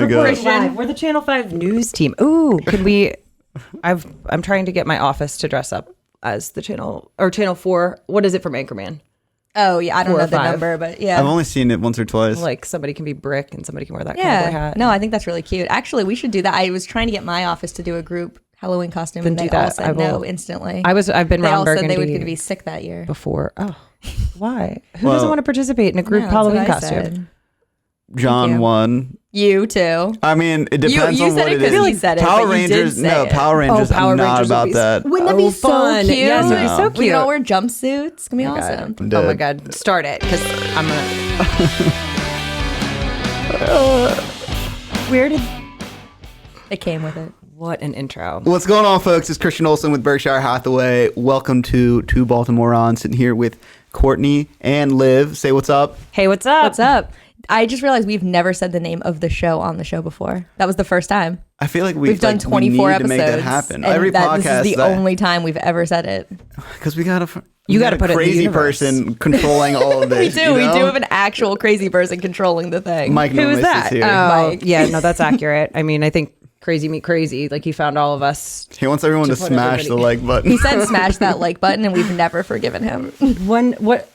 my God. We're the Channel 5 news team. Ooh, can we? I'm trying to get my office to dress up as the Channel 4. What is it from Anchorman? Oh, yeah. I don't know the number, but yeah. I've only seen it once or twice. Like somebody can be Brick and somebody can wear that cowboy hat. No, I think that's really cute. Actually, we should do that. I was trying to get my office to do a group Halloween costume, and they all said no instantly. I've been They Ron all Burgundy. said they were going to be sick that year. Before. Oh, why? Who doesn't want to participate in a group Halloween costume? John won. You too. I mean, it depends on what it is. You said it, Power but you Rangers, did say it. Power Rangers. Power I'm not Rangers about that. Wouldn't that be so fun. cute? Yes, it'd be so cute. We can all wear jumpsuits. It's going to be awesome. I'm Oh dead. my God. Start it, because I'm going to... Where did... It came with it. What an intro. What's going on, folks? It's Christian Olson with Berkshire Hathaway. Welcome to Two Baltimorons. Sitting here with Courtney and Liv. Say what's up. Hey, what's up? What's up? I just realized we've never said the name of the show on the show before. That was the first time. I feel like we've done 24 we need episodes. to make that happen. And Every podcast. This is the only time we've ever said it. Because we got a put it in the crazy universe. person controlling all of this. We do have an actual crazy person controlling the thing. Mike Who is Nomis that? is here. Oh, yeah, no, that's accurate. I mean, I think Crazy Meet Crazy, like he found all of us. He wants everyone to smash the like button. He said smash that like button, and we've never forgiven him. What?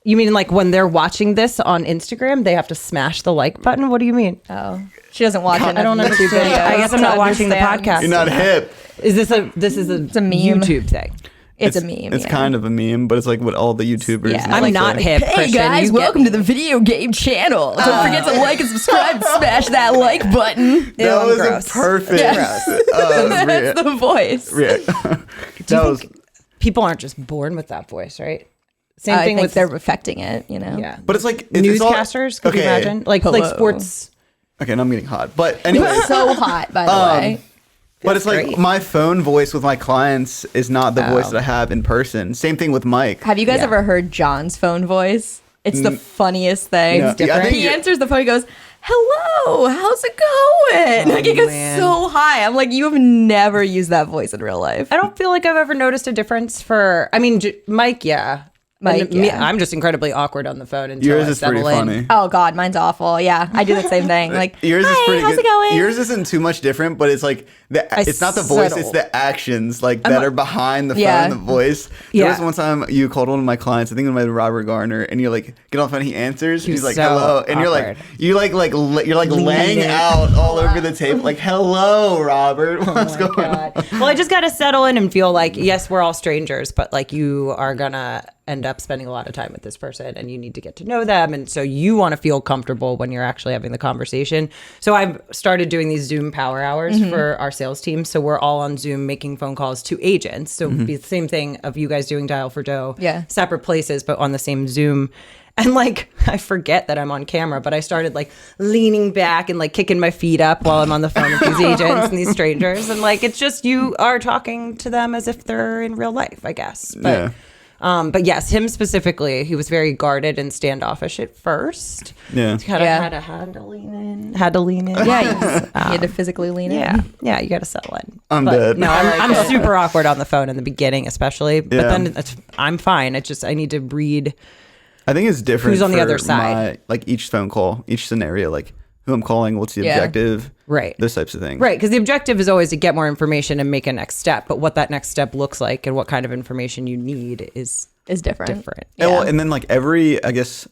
You mean like when they're watching this on Instagram, they have to smash the like button? What do you mean? Oh, she doesn't watch it. I don't understand. I guess I'm not watching the podcast. You're not hip. Is this a meme. YouTube thing? It's a meme. It's kind of a meme, but it's like what all the YouTubers. Yeah. I'm not hip. Hey Christian. guys, welcome to the video game channel. Don't forget to like and subscribe and smash that like button. That was gross. a perfect. That's the voice. People aren't just born with that voice, right? Same I thing think with they're affecting it, you know? Yeah. But it's like newscasters. Could you imagine? Like sports. Okay, now I'm getting hot. But anyway, So hot, by the way. but it's like great. my phone voice with my clients is not the voice that I have in person. Same thing with Mike. Have you guys ever heard John's phone voice? It's the funniest thing. No, It's different. He answers the phone. He goes, "Hello, how's it going?" Like it goes so high. I'm like, you have never used that voice in real life. I don't feel like I've ever noticed a difference for. I mean, Mike, yeah. Mike, Me, yeah. I'm just incredibly awkward on the phone until Yours I is pretty settle in. funny. Oh God, mine's awful. Yeah, I do the same thing. Like, Yours is hi, pretty how's good. it going? Yours isn't too much different, but it's like it's not the voice, it's the actions like that are behind the phone, the voice. There was one time you called one of my clients, I think it was Robert Garner, and you're like, get off the phone, he answers, he's like, so hello, and awkward. you're laying out all over the table, like, hello, Robert, what's going on? Well, I just got to settle in and feel like, yes, we're all strangers, but like you are gonna end up spending a lot of time with this person and you need to get to know them, and so you want to feel comfortable when you're actually having the conversation. So I've started doing these Zoom power hours for our sales team, so we're all on Zoom making phone calls to agents, so it'd be the same thing of you guys doing Dial for Dough, separate places but on the same Zoom. And like, I forget that I'm on camera, but I started like leaning back and like kicking my feet up while I'm on the phone with these agents and these strangers, and like it's just you are talking to them as if they're in real life, I guess. But yes, him specifically, he was very guarded and standoffish at first. Yeah. Had to lean in. Yeah, you had to physically lean in. Yeah, you got to settle in. I'm But dead. No, I'm super awkward on the phone in the beginning, especially. But then I'm fine. I need to read. I think it's different. Who's on the for other side? like each phone call, each scenario, like who I'm calling, what's the objective, right? Those types of things, right? Because the objective is always to get more information and make a next step. But what that next step looks like and what kind of information you need is different. Yeah. And then like every, I guess,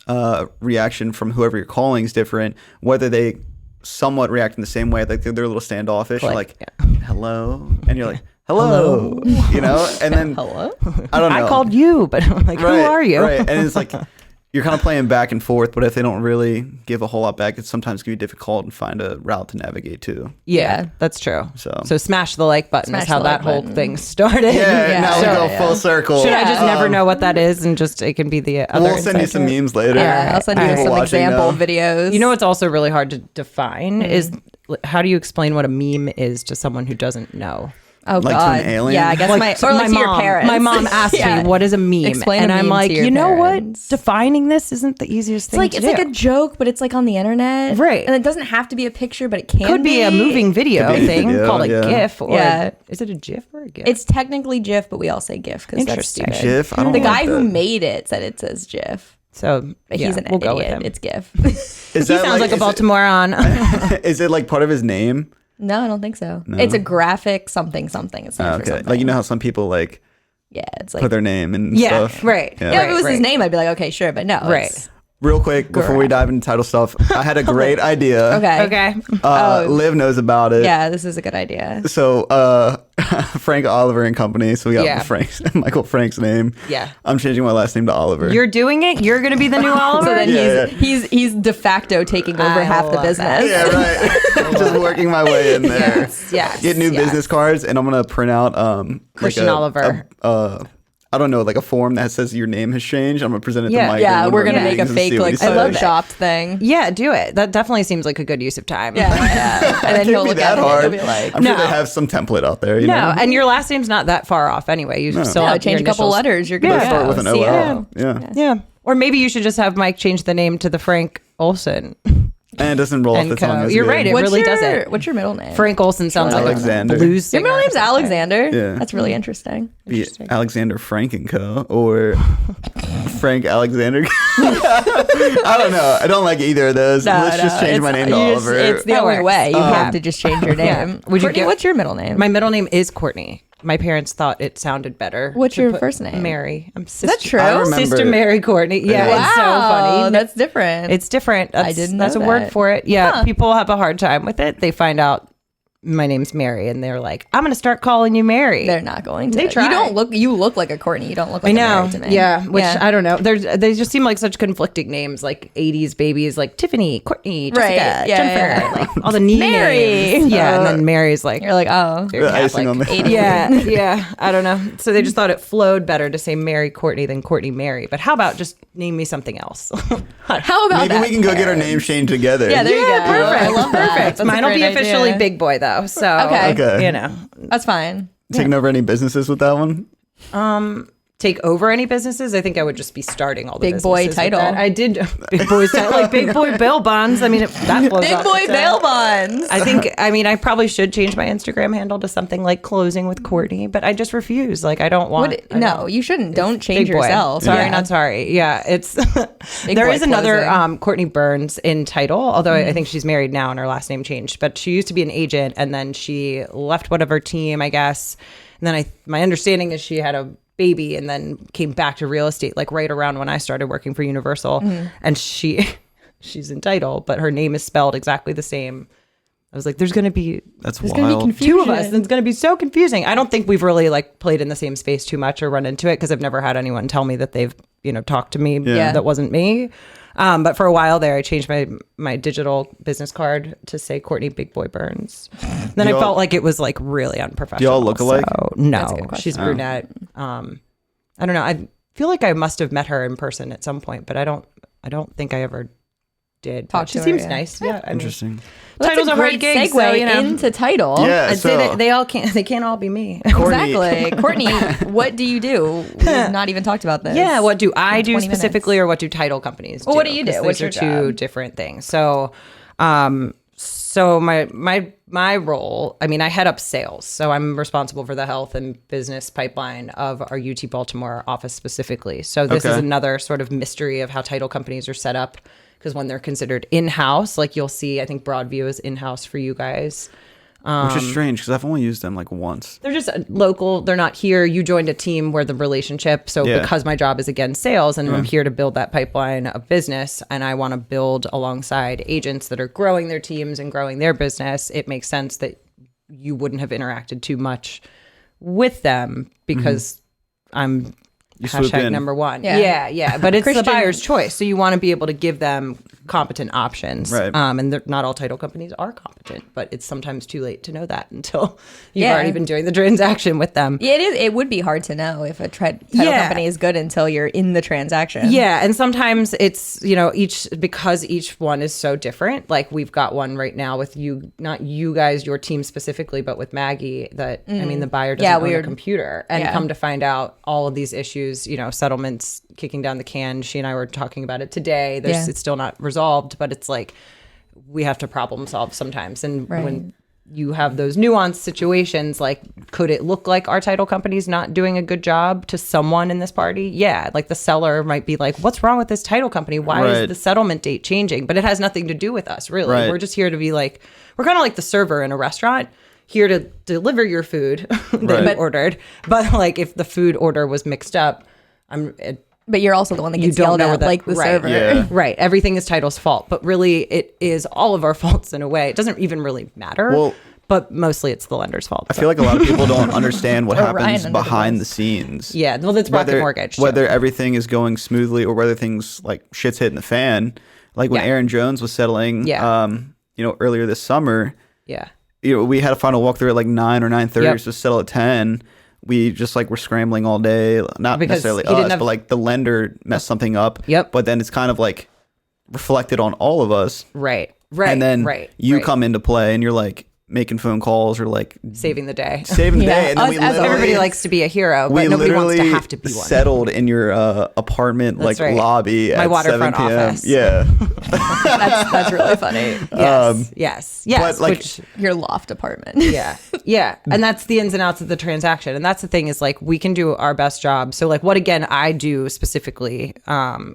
reaction from whoever you're calling is different. Whether they somewhat react in the same way, like they're a little standoffish, like hello, and you're like. Hello, you know, and then hello. I don't know. I called you, but I'm like, who are you? Right, and it's like you're kind of playing back and forth, but if they don't really give a whole lot back, it sometimes can be difficult and find a route to navigate to. Yeah, that's true. So smash the like button is how that whole thing started. Now we go full circle. Should I just never know what that is and just it can be the other? We'll send you some memes later. Yeah, I'll send you some example videos. You know what's also really hard to define is how do you explain what a meme is to someone who doesn't know? Oh, like God. to an alien? Yeah, I guess my mom, to your parents. My mom asked me, what is a meme? Explain and a meme I'm like, to your you know parents. what? Defining this isn't the easiest thing to do. It's like a joke, but it's like on the internet. Right. And it doesn't have to be a picture, but it can Could be a moving video thing called a yeah. GIF. Or is it a GIF or a GIF? It's technically GIF, but we all say GIF because that's stupid. GIF? I don't The like guy who that. made it said it says GIF. So He's an we'll idiot. go with him. It's GIF. He sounds like a Baltimorean. Is it like part of his name? No, I don't think so. No. It's a graphic something. It stands for something. Like, you know how some people like it's like put their name and stuff? Right. Yeah, if it was his name, I'd be like, okay, sure, but no. Right. Real quick, before we dive into title stuff, I had a great idea. Okay. Liv knows about it. Yeah, this is a good idea. So, Frank Oliver and Company. So we got Michael Frank's name. Yeah. I'm changing my last name to Oliver. You're doing it? You're going to be the new Oliver? So then he's de facto taking over half the business. Yeah, right. Just working my way in there. Yes. Get new business cards, and I'm going to print out Christian Oliver. I don't know, like a form that says your name has changed. I'm gonna present it to Mike. Yeah, we're gonna make a fake like Photoshopped thing. Yeah, do it. That definitely seems like a good use of time. Yeah. And then he'll look at it and he'll be like, I'm sure they have some template out there. You know? And your last name's not that far off anyway. You still have change a couple letters. You're good. Start with an OL. Yeah. Or maybe you should just have Mike change the name to the Frank Olson. And it doesn't roll off the tongue. You're right. It really doesn't. What's your middle name? Frank Olson sounds like Alexander. a blues singer. Your middle name's Alexander. Yeah. That's really interesting. Alexander Frank and Co. Or Frank Alexander. I don't know. I don't like either of those. Let's just change my name to Oliver. It's the only way. You have to just change your name. Courtney, what's your middle name? My middle name is Courtney. My parents thought it sounded better. What's your first name? Mary. I'm sister. Is that true? I remember Sister Mary Courtney. Yeah, wow, it's so funny. That's different. It's different. I didn't know That's a that. word for it. Yeah, people have a hard time with it. They find out my name's Mary, and they're like, "I'm going to start calling you Mary." They're not going to. They try. You look like a Courtney. You don't look like I know. a Mary to me. Yeah, which I don't know. They just seem like such conflicting names, like 80s babies, like Tiffany, Courtney, Jessica, Jennifer, like all the Mary. names. Yeah, and then Mary's like, you're like, oh, the icing on the 80. yeah. I don't know. So they just thought it flowed better to say Mary Courtney than Courtney Mary. But how about just name me something else? How about Maybe that? we can go get our names changed together. Yeah, there you go. Perfect. I love that. Perfect. That's Mine will be officially Big Boy though. So Okay. you know, that's fine. Taking over any businesses with that one? take over any businesses. I think I would just be starting all the Big boy businesses with title. that. I did big boy title, like Big Boy Bail Bonds. I mean, that blows Big off boy the bail top. bonds. I mean, I probably should change my Instagram handle to something like Closing with Courtney, but I just refuse. Like, I don't want. No, you shouldn't. Don't change Big boy. yourself. Sorry, Yeah. not sorry. Yeah, it's there boy is another closing. Courtney Byrnes in title, although I think she's married now and her last name changed. But she used to be an agent, and then she left whatever team, I guess. And then my understanding is she had a baby and then came back to real estate, like right around when I started working for Universal. And she's in title, but her name is spelled exactly the same. I was like, there's going to be wild. two of us, and it's going to be so confusing. I don't think we've really like played in the same space too much or run into it, because I've never had anyone tell me that they've talked to me that wasn't me. But for a while there, I changed my digital business card to say Courtney Big Boy Byrnes. Then I felt like it was like really unprofessional. Do y'all look alike? So, no, she's brunette. I don't know. I feel like I must have met her in person at some point, but I don't think I ever did. She seems nice. Yeah, Interesting. Well, title's that's a a hard great gig, segue so, into title. Yeah, I'd say they all can't. They can't all be me. Exactly. Courtney, what do you do? We've not even talked about this. Yeah, what do I do 20 specifically, minutes. or what do title companies do? Well, what do you do? 'Cause What's those your are two job? different things. So, so my role, I mean, I head up sales. So I'm responsible for the health and business pipeline of our UT Baltimore office specifically. So this is another sort of mystery of how title companies are set up, because when they're considered in-house, like you'll see, I think Broadview is in-house for you guys. Which is strange, because I've only used them like once. They're just local. They're not here. You joined a team where the relationship. So because my job is again sales, and I'm here to build that pipeline of business, and I want to build alongside agents that are growing their teams and growing their business, it makes sense that you wouldn't have interacted too much with them, because I'm #number one. Yeah. But it's the buyer's choice. So you want to be able to give them competent options. Right. And not all title companies are competent, but it's sometimes too late to know that until you've already been doing the transaction with them. Yeah, it would be hard to know if a title company is good until you're in the transaction. Yeah. And sometimes it's, because each one is so different. Like we've got one right now with you, not you guys, your team specifically, but with Maggie, that, I mean, the buyer doesn't own a computer, and come to find out all of these issues, settlements kicking down the can. She and I were talking about it today. It's still not resolved, but it's like we have to problem solve sometimes. And when you have those nuanced situations. Like, could it look like our title company's not doing a good job to someone in this party? Yeah. Like the seller might be like, what's wrong with this title company? Why is the settlement date changing? But it has nothing to do with us, really. Right. We're just here to be like, we're kind of like the server in a restaurant, here to deliver your food that you ordered. But like, if the food order was mixed up, but you're also the one that gets yelled at, like the server. Yeah. Right. Everything is title's fault. But really, it is all of our faults in a way. It doesn't even really matter. Well, but mostly it's the lender's fault. I feel like a lot of people don't understand what happens behind the scenes. Yeah. Well, that's Rocket Mortgage. Whether everything is going smoothly or whether things like shit's hitting the fan. Like when Aaron Jones was settling, earlier this summer. Yeah. We had a final walkthrough at like 9 or 9:30 to settle at 10. We just like were scrambling all day, not because necessarily us, but like the lender messed something up. Yep. But then it's kind of like reflected on all of us. Right. And then you come into play and you're like making phone calls or like saving the day. And then everybody likes to be a hero, but nobody wants to have to be one. Settled in your apartment lobby at my waterfront 7 p.m. office. Yeah. That's really funny. Yes. But like, which your loft apartment. Yeah. And that's the ins and outs of the transaction. And that's the thing is like, we can do our best job. So like what, again, I do specifically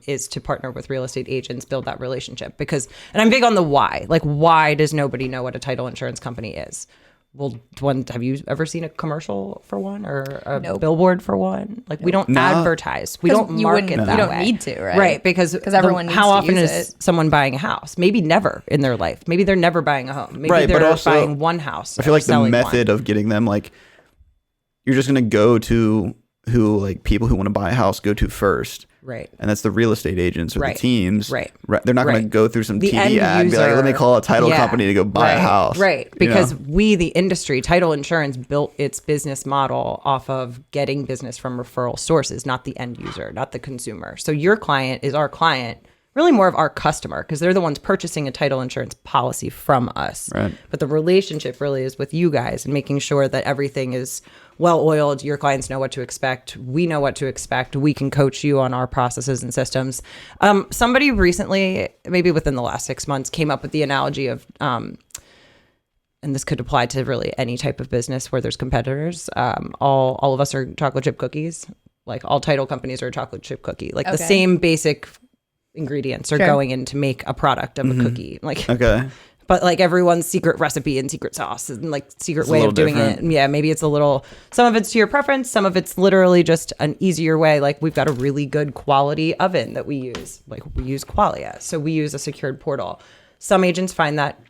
is to partner with real estate agents, build that relationship and I'm big on the why. Like, why does nobody know what a title insurance company is? Well, have you ever seen a commercial for one or a billboard for one? Like, we don't advertise. We don't market that way. You don't need to, right? Right, because everyone needs how to often use is it. someone buying a house? Maybe never in their life. Maybe they're never buying a home. Maybe they're also buying one house. I feel like the method of getting them, like, you're just going to go to who, like, people who want to buy a house go to first. Right. And that's the real estate agents or the teams. Right. They're not going to go through some the TV ad and be like, let me call a title company to go buy a house. Right. Because we, the industry, title insurance built its business model off of getting business from referral sources, not the end user, not the consumer. So your client is our client, really more of our customer, because they're the ones purchasing a title insurance policy from us. Right. But the relationship really is with you guys and making sure that everything is well-oiled. Your clients know what to expect. We know what to expect. We can coach you on our processes and systems. Somebody recently, maybe within the last 6 months, came up with the analogy of, and this could apply to really any type of business where there's competitors. All of us are chocolate chip cookies. Like all title companies are a chocolate chip cookie. Like the same basic ingredients are going in to make a product of a cookie. Like, but like everyone's secret recipe and secret sauce and like secret way of doing it. Yeah, maybe it's some of it's to your preference. Some of it's literally just an easier way. Like we've got a really good quality oven that we use. Like we use Qualia. So we use a secured portal. Some agents find that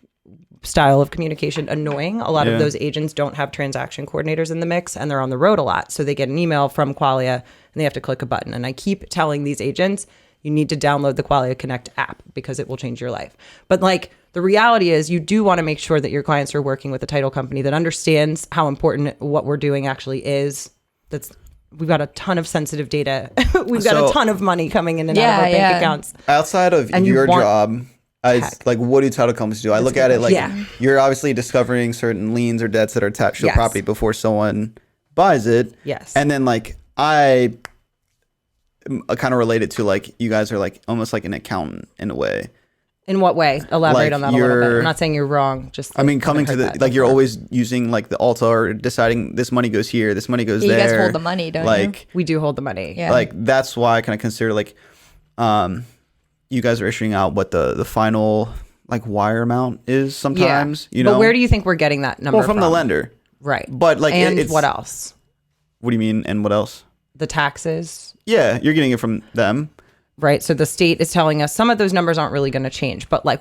style of communication annoying. A lot of those agents don't have transaction coordinators in the mix and they're on the road a lot. So they get an email from Qualia and they have to click a button. And I keep telling these agents, you need to download the Qualia Connect app because it will change your life. But like the reality is you do want to make sure that your clients are working with a title company that understands how important what we're doing actually is. We've got a ton of sensitive data. We've got a ton of money coming in and out of our bank accounts. Outside of your job, like what do title companies do? I look at it like you're obviously discovering certain liens or debts that are attached to a property before someone buys it. Yes. And then like I kind of related to like you guys are like almost like an accountant in a way. In what way? Elaborate on that a little bit. I'm not saying you're wrong. Just I mean, coming to the like you're always using like the Alta or deciding this money goes here, this money goes there. You guys hold the money, don't you? We do hold the money. Yeah. Like that's why I kind of consider like you guys are issuing out what the final like wire amount is sometimes. You know, but where do you think we're getting that number from the lender? Right. But like and what else? What do you mean? And what else? The taxes. Yeah, you're getting it from them. Right. So the state is telling us some of those numbers aren't really going to change. But like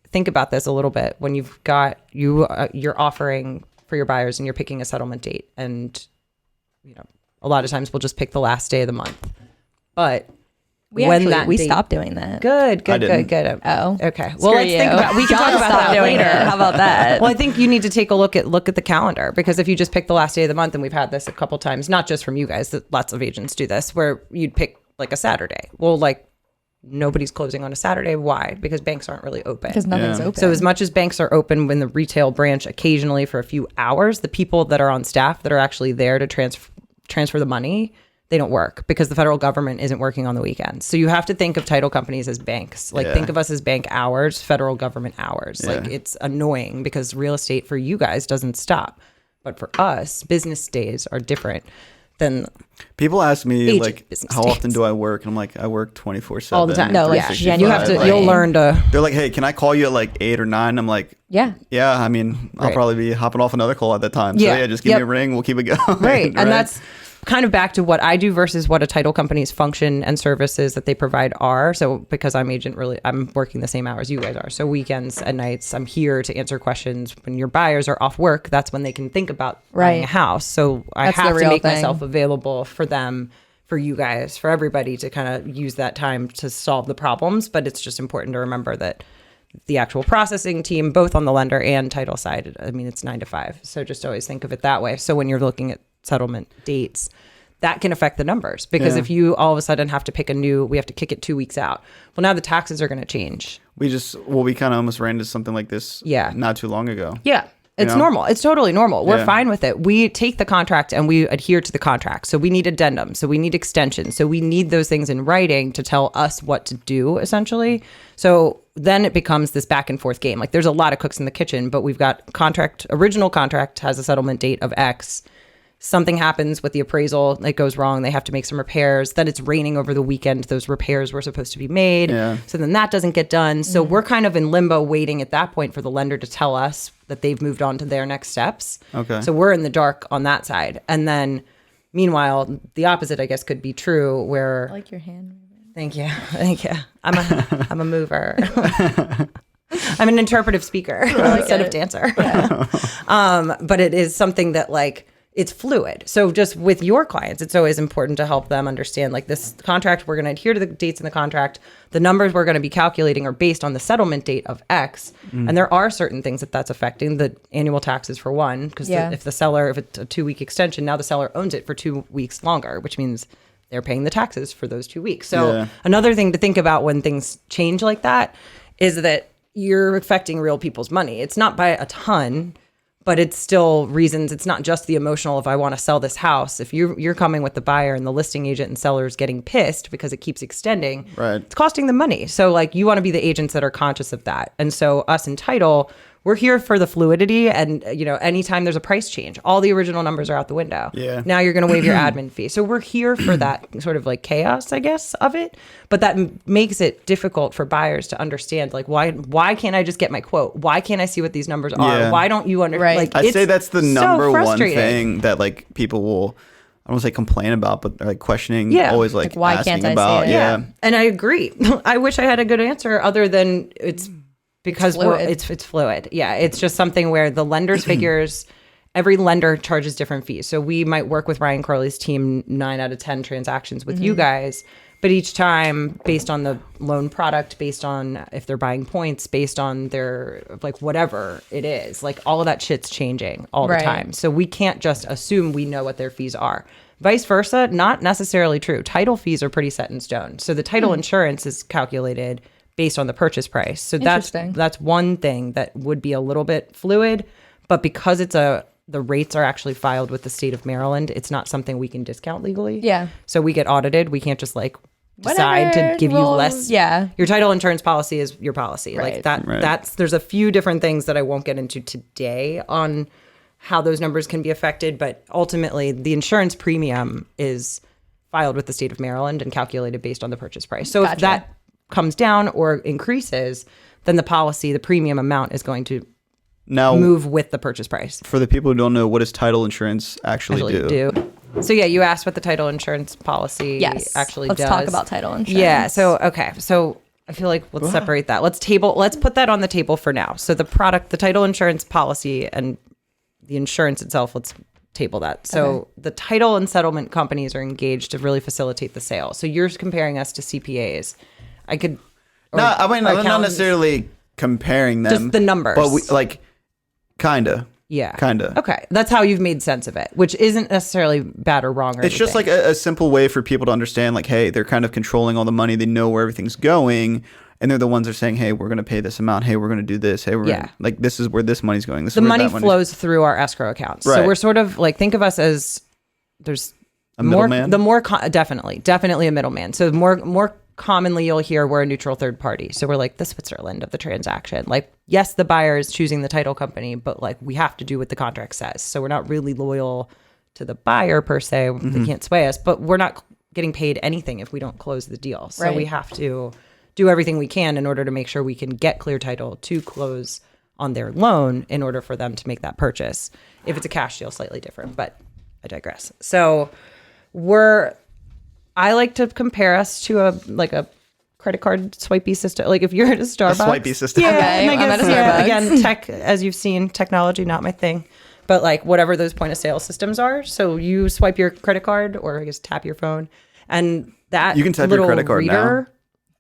think about this a little bit when you've got you're offering for your buyers and you're picking a settlement date. And, you know, a lot of times we'll just pick the last day of the month. But we stopped doing that. Good. Oh, okay. Well, let's think about. We can talk about that later. How about that? Well, I think you need to take a look at the calendar because if you just pick the last day of the month, and we've had this a couple times, not just from you guys, lots of agents do this, where you'd pick like a Saturday. Well, like nobody's closing on a Saturday. Why? Because banks aren't really open. Because nothing's open. So as much as banks are open when the retail branch occasionally for a few hours, the people that are on staff that are actually there to transfer the money they don't work because the federal government isn't working on the weekends. So you have to think of title companies as banks. Like think of us as bank hours, federal government hours. Yeah. Like it's annoying because real estate for you guys doesn't stop. But for us, business days are different than people ask me like how often do I work? And I'm like, I work 24/7 all the time. No, like you have to you'll learn to they're like, hey, can I call you at like 8 or 9? I'm like, yeah, I mean, I'll probably be hopping off another call at that time. So yeah, just give me a ring, we'll keep it going. Right. And that's kind of back to what I do versus what a title company's function and services that they provide are. So because I'm working the same hours you guys are. So weekends and nights, I'm here to answer questions. When your buyers are off work, that's when they can think about buying a house. So I have to make myself available for them, for you guys, for everybody to kind of use that time to solve the problems. But it's just important to remember that the actual processing team, both on the lender and title side, I mean, it's 9 to 5. So just always think of it that way. So when you're looking at settlement dates, that can affect the numbers because if you all of a sudden have to we have to kick it 2 weeks out. Well, now the taxes are going to change. We kind of almost ran into something like this not too long ago. Yeah. It's normal. It's totally normal. We're fine with it. We take the contract and we adhere to the contract. So we need addendums. So we need extensions. So we need those things in writing to tell us what to do, essentially. So then it becomes this back and forth game. Like there's a lot of cooks in the kitchen, but we've got original contract has a settlement date of X. Something happens with the appraisal, it goes wrong, they have to make some repairs, then it's raining over the weekend, those repairs were supposed to be made, so then that doesn't get done. So we're kind of in limbo waiting at that point for the lender to tell us that they've moved on to their next steps. Okay. So we're in the dark on that side. And then meanwhile, the opposite, I guess, could be true where... I like your hand. Thank you. I'm a mover. I'm an interpretive speaker instead of dancer. Yeah. But it is something that like... it's fluid. So just with your clients, it's always important to help them understand like this contract, we're going to adhere to the dates in the contract. The numbers we're going to be calculating are based on the settlement date of X. And there are certain things that's affecting the annual taxes for one, because if it's a 2-week extension, now the seller owns it for 2 weeks longer, which means they're paying the taxes for those 2 weeks. So another thing to think about when things change like that is that you're affecting real people's money. It's not by a ton, but it's still reasons. It's not just the emotional if I want to sell this house. If you're coming with the buyer and the listing agent and sellers getting pissed because it keeps extending, it's costing them money. So like you want to be the agents that are conscious of that. And so us in title, we're here for the fluidity, and anytime there's a price change, all the original numbers are out the window. Yeah. Now you're going to waive your admin fee. So we're here for that sort of like chaos, I guess, of it. But that makes it difficult for buyers to understand, like, why can't I just get my quote? Why can't I see what these numbers are? Yeah. Why don't you understand? Like, I'd say that's the number one thing that like people will, I don't want to say complain about, but like questioning, always like why asking can't I about. see it? Yeah. And I agree. I wish I had a good answer other than it's because it's fluid. Yeah. It's just something where the lender's figures, every lender charges different fees. So we might work with Ryan Crowley's team 9 out of 10 transactions with you guys, but each time based on the loan product, based on if they're buying points, based on their like whatever it is, like all of that shit's changing all the time. So we can't just assume we know what their fees are. Vice versa, not necessarily true. Title fees are pretty set in stone. So the title insurance is calculated based on the purchase price. So that's one thing that would be a little bit fluid, but because the rates are actually filed with the state of Maryland, it's not something we can discount legally. Yeah. So we get audited. We can't just like decide to give you less. Yeah. Your title insurance policy is your policy. Right. Like that. Right. There's a few different things that I won't get into today on how those numbers can be affected, but ultimately the insurance premium is filed with the state of Maryland and calculated based on the purchase price. So if that comes down or increases, then the premium amount is going to move with the purchase price. For the people who don't know, what does title insurance actually do? So you asked what the title insurance policy actually does. Let's talk about title insurance. Yeah. So I feel like let's separate that. Let's put that on the table for now. So the title insurance policy and the insurance itself, let's table that. So the title and settlement companies are engaged to really facilitate the sale. So you're comparing us to CPAs. I'm not necessarily comparing them. Just the numbers. But we kinda. Yeah. Kinda. Okay. That's how you've made sense of it, which isn't necessarily bad or wrong or It's just like a simple way for people to understand, like, hey, they're kind of controlling all the money. They know where everything's going. And they're the ones that are saying, hey, we're going to pay this amount. Hey, we're going to do this. Hey, this is where this money's going. This the is where money flows through our escrow accounts. Right. So we're sort of like, think of us as there's A middleman? Definitely a middleman. So more commonly you'll hear we're a neutral third party. So we're like the Switzerland of the transaction. Like, yes, the buyer is choosing the title company, but like we have to do what the contract says. So we're not really loyal to the buyer per se. They can't sway us, but we're not getting paid anything if we don't close the deal. So we have to do everything we can in order to make sure we can get clear title to close on their loan in order for them to make that purchase. If it's a cash deal, slightly different, but I digress. So I like to compare us to a credit card swipey system. Like if you're at a Starbucks. A swipey system. Yeah, okay, I'm at a Starbucks. Again, tech, as you've seen, technology, not my thing. But like whatever those point of sale systems are. So you swipe your credit card or I guess tap your phone. And that you can tap little your credit card reader, now.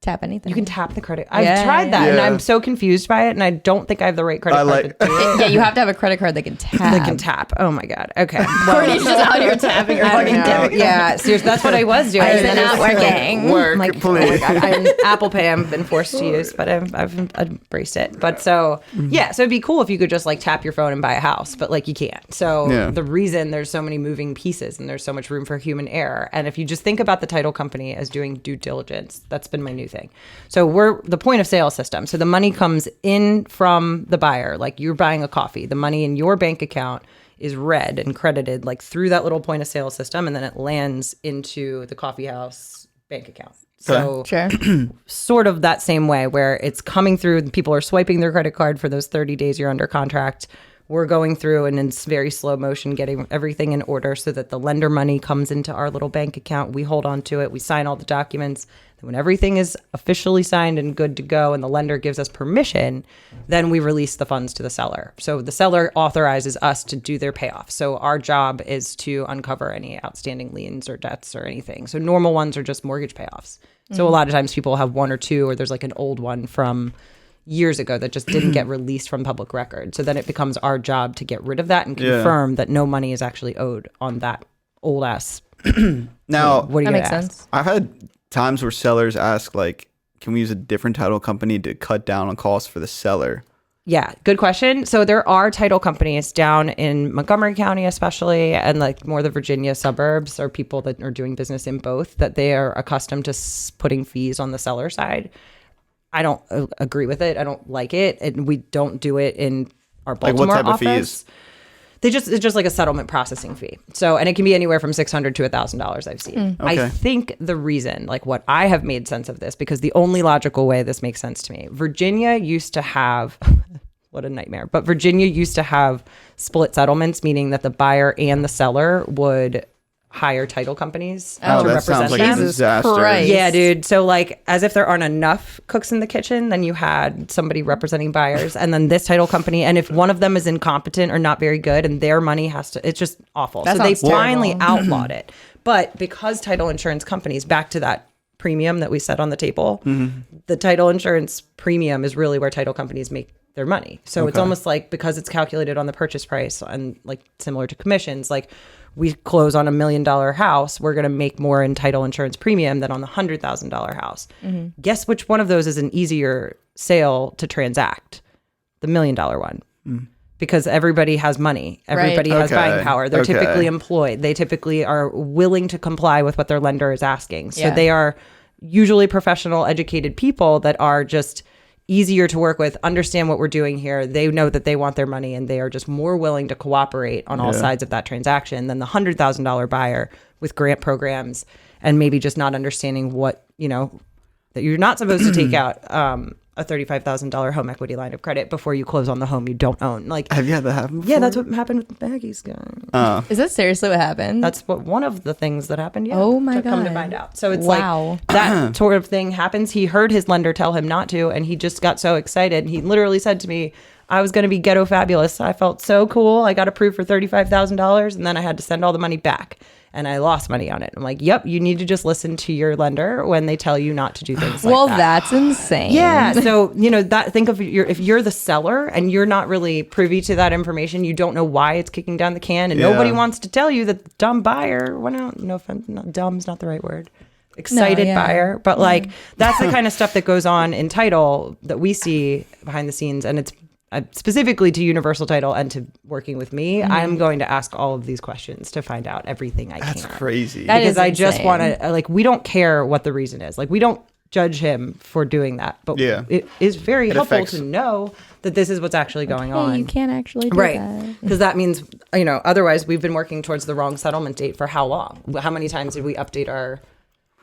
Tap anything. You can tap the credit. I've tried that and I'm so confused by it. And I don't think I have the right credit card to do it. Yeah, you have to have a credit card that can tap. That can tap. Oh my God. Okay. Courtney's just out here tapping your fucking debit card. Yeah, seriously, that's what I was doing. Why is it not working? Work, Like, please. oh my God. Apple Pay I've been forced to use, but I've embraced it. But so it'd be cool if you could just like tap your phone and buy a house, but like you can't. So the reason there's so many moving pieces and there's so much room for human error. And if you just think about the title company as doing due diligence, that's been my new thing. So we're the point of sale system. So the money comes in from the buyer, like you're buying a coffee. The money in your bank account is read and credited like through that little point of sale system, and then it lands into the coffee house bank account. So sort of that same way where it's coming through, people are swiping their credit card for those 30 days you're under contract. We're going through and in very slow motion getting everything in order so that the lender money comes into our little bank account. We hold on to it. We sign all the documents. Then when everything is officially signed and good to go and the lender gives us permission, then we release the funds to the seller. So the seller authorizes us to do their payoff. So our job is to uncover any outstanding liens or debts or anything. So normal ones are just mortgage payoffs. So a lot of times people have one or two, or there's like an old one from years ago that just didn't get released from public record. So then it becomes our job to get rid of that and confirm that no money is actually owed on that old ass. Now, what do you that makes ask? sense. I've had times where sellers ask, like, can we use a different title company to cut down on costs for the seller? Yeah, good question. So there are title companies down in Montgomery County, especially, and like more the Virginia suburbs, or people that are doing business in both, that they are accustomed to putting fees on the seller side. I don't agree with it. I don't like it. And we don't do it in our Baltimore what type office. of fees? It's just like a settlement processing fee. So, and it can be anywhere from $600 to $1,000 I've seen. Okay. I think the reason, like what I have made sense of this, because the only logical way this makes sense to me, Virginia used to have, what a nightmare, but Virginia used to have split settlements, meaning that the buyer and the seller would hire title companies to that represent sounds like them. a disaster. Christ. Yeah, dude. So like, as if there aren't enough cooks in the kitchen, then you had somebody representing buyers, and then this title company. And if one of them is incompetent or not very good, and their money has to, it's just awful. That So they sounds terrible. finally outlawed it. But because title insurance companies, back to that premium that we set on the table, the title insurance premium is really where title companies make their money. So it's almost like, because it's calculated on the purchase price and like similar to commissions, like we close on $1 million house, we're going to make more in title insurance premium than on the $100,000 house. Guess which one of those is an easier sale to transact? The $1 million one. Because everybody has money. Everybody has buying power. They're typically employed. They typically are willing to comply with what their lender is asking. So they are usually professional, educated people that are just easier to work with, understand what we're doing here. They know that they want their money, and they are just more willing to cooperate on all sides of that transaction than the $100,000 buyer with grant programs and maybe just not understanding what, that you're not supposed to take out a $35,000 home equity line of credit before you close on the home you don't own. Like, Have you had that happen before? yeah, that's what happened with Maggie's guy. Is that seriously what happened? That's what one of the things that happened. Yeah. Oh my Come to God. find out. So it's Wow. like that sort of thing happens. He heard his lender tell him not to, and he just got so excited. He literally said to me, I was going to be ghetto fabulous. I felt so cool. I got approved for $35,000, and then I had to send all the money back. And I lost money on it. I'm like, yep, you need to just listen to your lender when they tell you not to do things like that. Well, that's insane. Yeah. So, think of if you're the seller and you're not really privy to that information, you don't know why it's kicking down the can, and nobody wants to tell you that the dumb buyer went out. No offense, dumb's not the right word. Excited buyer. But like, that's the kind of stuff that goes on in title that we see behind the scenes. And specifically to Universal Title and to working with me, I'm going to ask all of these questions to find out everything I can. That's crazy. That because is I just want insane. to, like, we don't care what the reason is. Like, we don't judge him for doing that, but it is very helpful to know that this is what's actually going on. You can't actually do Right. that. Because that means, otherwise we've been working towards the wrong settlement date for how long? How many times did we update our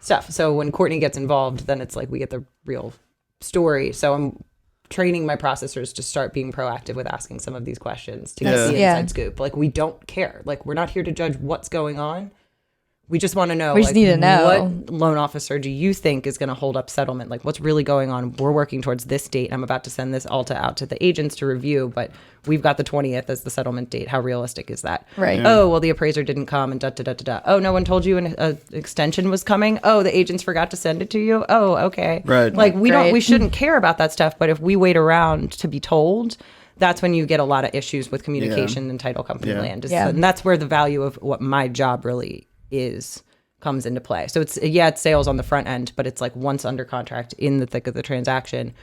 stuff? So when Courtney gets involved, then it's like we get the real story. So I'm training my processors to start being proactive with asking some of these questions to get the inside scoop. Like, we don't care. Like, we're not here to judge what's going on. We just want to know. We just need to know. What loan officer do you think is going to hold up settlement? Like, what's really going on? We're working towards this date. I'm about to send this ALTA out to the agents to review, but we've got the 20th as the settlement date. How realistic is that? Right. Oh, well, the appraiser didn't come and da-da-da-da-da. Oh, no one told you an extension was coming? Oh, the agents forgot to send it to you? Oh, okay. Right. Like, we Great. shouldn't care about that stuff, but if we wait around to be told, that's when you get a lot of issues with communication and title company land. And that's where the value of what my job really comes into play. So it's sales on the front end, but it's like once under contract in the thick of the transaction,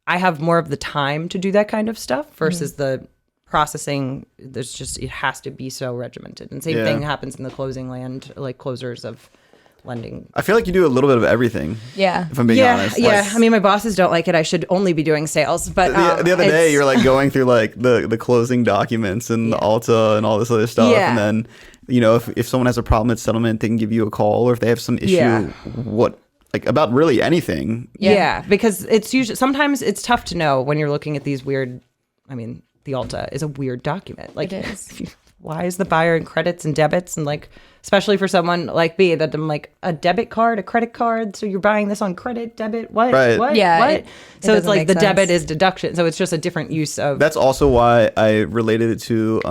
I have more of the time to do that kind of stuff versus the processing. It has to be so regimented. And same thing happens in the closing land, like closers of lending. I feel like you do a little bit of everything. Yeah. If I'm being honest. Yeah. I mean, my bosses don't like it. I should only be doing sales. But the other day, you're like going through like the closing documents and the ALTA and all this other stuff. Yeah. And then, if someone has a problem at settlement, they can give you a call, or if they have some issue, about really anything. Yeah, because it's usually, sometimes it's tough to know when you're looking at these weird, the ALTA is a weird document. Like, it is. Why is the buyer in credits and debits? And like, especially for someone like me, that I'm like, a debit card, a credit card. So you're buying this on credit, debit, what? Right. What? Yeah, What? it So it's doesn't like make the sense. debit is deduction. So it's just a different use of. That's also why I related it to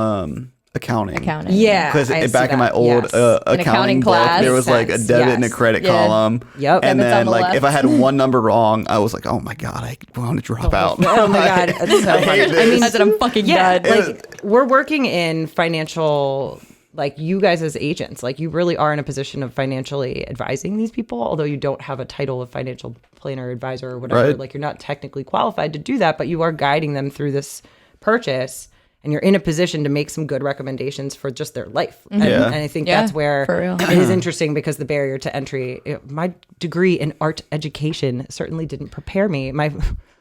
accounting. Yeah. Because I see back in my that. old Yes. accounting accounting book, class. there was like a Sense. debit and a Yes. credit Yeah. column. Yep. And Debit's on then the like left. if I had one number wrong, I was like, oh my God, I want to drop out. Oh my God. It's so I funny. hate this. I said I'm fucking done. Like, we're working in financial, like, you guys as agents, like, you really are in a position of financially advising these people, although you don't have a title of financial planner, advisor, or whatever. Right. Like, you're not technically qualified to do that, but you are guiding them through this purchase, and you're in a position to make some good recommendations for just their life. And, Yeah. and I think Yeah, that's where for real. it is interesting, because the barrier to entry, my degree in art education certainly didn't prepare me.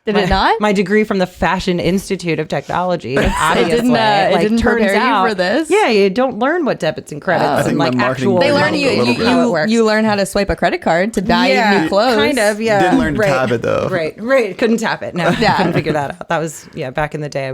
Did it not? My degree from the Fashion Institute of Technology, obviously, it didn't turns prepare you out, for this? Yeah, you don't learn what debits and credits I and think like my marketing actual. They Well, learn a little bit. how it works. you learn how to swipe a credit card to buy new clothes. Kind of, yeah. Didn't learn to tap it, though. Right. Couldn't tap it. No, Yeah. couldn't figure that out. That was back in the day.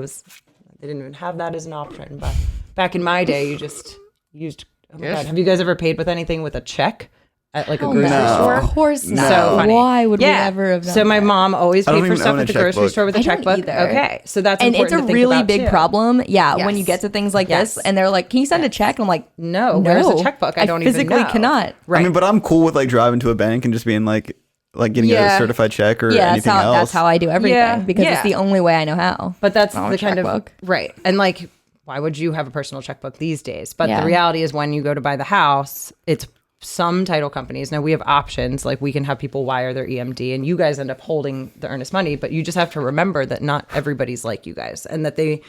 They didn't even have that as an option. But back in my day, you just used. Oh my God, have you guys ever paid with anything with a check at like a grocery store? Of course not. So funny. Why would we ever have done So my that? mom always I don't paid for even stuff own a at the grocery checkbook. store with a I don't checkbook. either. Okay, so that's And it's important a to think really about, big too. problem. Yeah, when you Yes. get to things like Yes. this, and they're like, "Can you send a check?" And I'm like, No, where's the checkbook? I don't even physically know. cannot. Right. I mean, but I'm cool with like driving to a bank and just being like getting a certified check or Yeah, anything else. that's how I do everything Yeah, because yeah. it's the only way I know how. But that's I don't the have a kind of checkbook. right. And like, why would you have a personal checkbook these days? But Yeah. the reality is, when you go to buy the house, it's some title companies. Now we have options, like we can have people wire their EMD, and you guys end up holding the earnest money. But you just have to remember that not everybody's like you guys, and that they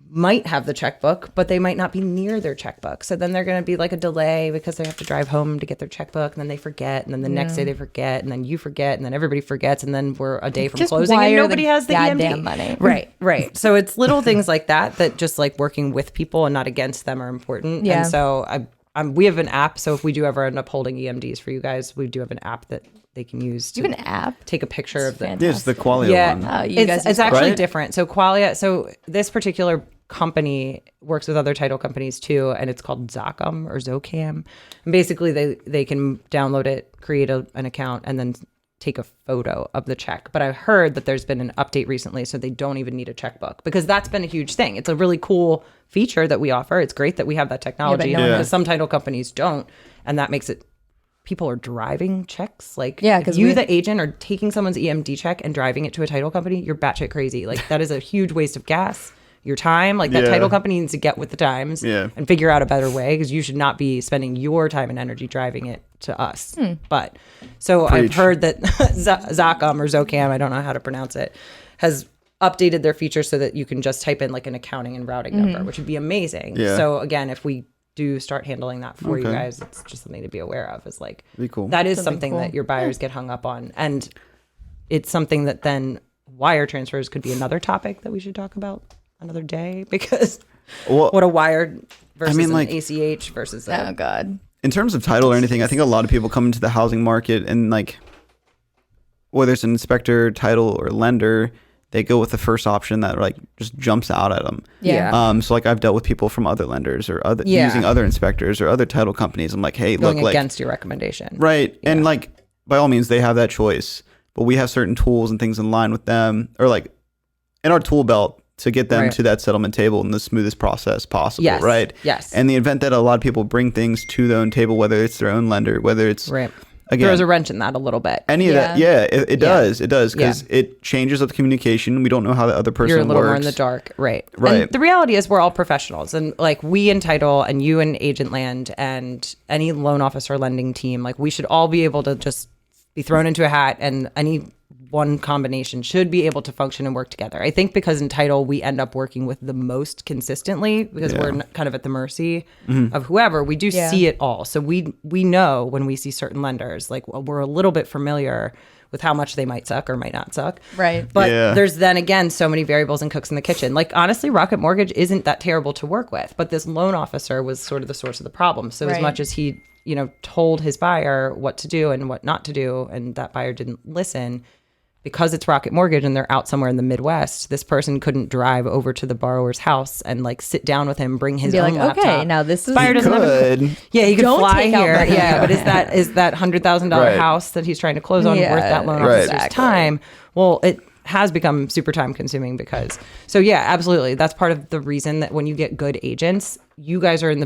might have the checkbook, but they might not be near their checkbook. So then they're going to be like a delay because they have to drive home to get their checkbook, and then they forget, and then the next day they forget, and then you forget, and then everybody forgets, and then we're a day from Just closing and wire nobody the has the goddamn EMD. money. Right. So it's little things like that just like working with people and not against them are important. Yeah. And so we have an app. So if we do ever end up holding EMDs for you guys, we do have an app that they can use to You have an app. take a picture of the fantastic. Yes, the Qualia yeah, one. Oh, you guys it's use actually Right? different. So Qualia, so this particular company works with other title companies too, and it's called Zocam or Zocam. And basically, they can download it, create an account, and then take a photo of the check. But I heard that there's been an update recently, so they don't even need a checkbook, because that's been a huge thing. It's a really cool feature that we offer. It's great that we have that technology, no one because some title companies don't, and that makes it. People are driving checks. Like, Yeah, if 'cause you, we- the agent, are taking someone's EMD check and driving it to a title company, you're batshit crazy. Like, that is a huge waste of gas, your time. Like, that Yeah. title company needs to get with the times and figure out a better way, because you should not be spending your time and energy driving it to us. But so I've Preach. heard that Zocam or Zocam, I don't know how to pronounce it, has updated their features so that you can just type in like an accounting and routing number, which would be amazing. Yeah. So again, if we do start handling that for you guys, it's just something to be aware of. Is like be cool. That is something that your buyers get hung up on, and it's something that then wire transfers could be another topic that we should talk about another day, because what a wire versus an ACH versus oh god. In terms of title or anything, I think a lot of people come into the housing market and like whether it's an inspector, title, or lender, they go with the first option that like just jumps out at them. Yeah. So like I've dealt with people from other lenders or other using other inspectors or other title companies. I'm like, hey, going look, against your recommendation. Right. Yeah. And like by all means they have that choice, but we have certain tools and things in line with them or like in our tool belt to get them to that settlement table in the smoothest process possible. Yes. Right. Yes. And the event that a lot of people bring things to their own table, whether it's their own lender, whether it's again, throws a wrench in that a little bit. Any of that, it does. It does because it changes up the communication. We don't know how the other person You're a little works. more in the dark, right? And the reality is, we're all professionals, and like we in title, and you in agent land, and any loan officer lending team, like we should all be able to just be thrown into a hat, and any one combination should be able to function and work together. I think because in title we end up working with the most consistently because we're kind of at the mercy of whoever. We do see it all. So we know when we see certain lenders, like we're a little bit familiar with how much they might suck or might not suck. Right. But there's then again so many variables and cooks in the kitchen. Like honestly, Rocket Mortgage isn't that terrible to work with, but this loan officer was sort of the source of the problem. So as much as he, told his buyer what to do and what not to do, and that buyer didn't listen, because it's Rocket Mortgage and they're out somewhere in the Midwest, this person couldn't drive over to the borrower's house and like sit down with him, bring his own laptop. Okay, now this is buyer doesn't have he could fly here. Yeah, but is that $100,000 house that he's trying to close on worth that loan officer's time? Well, it has become super time consuming because absolutely. That's part of the reason that when you get good agents, you guys are in